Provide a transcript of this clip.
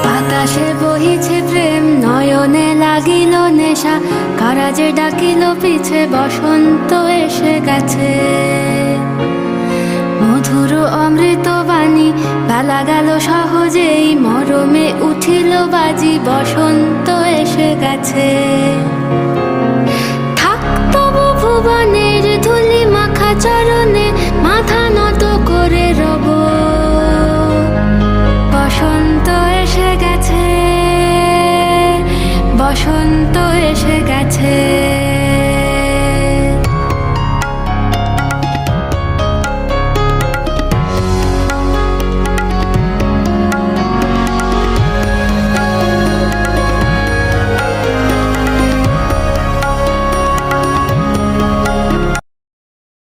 বাতাসে বহিছে প্রেম, নয়নে লাগিল নেশা, কারাজে ডাকিল পিছে, বসন্ত এসে গেছে। মধুর অমৃত বাণী, বেলা গেল সহজেই, মরমে উঠিল বাজি, বসন্ত এসে গেছে। থাক তবু ভুবনে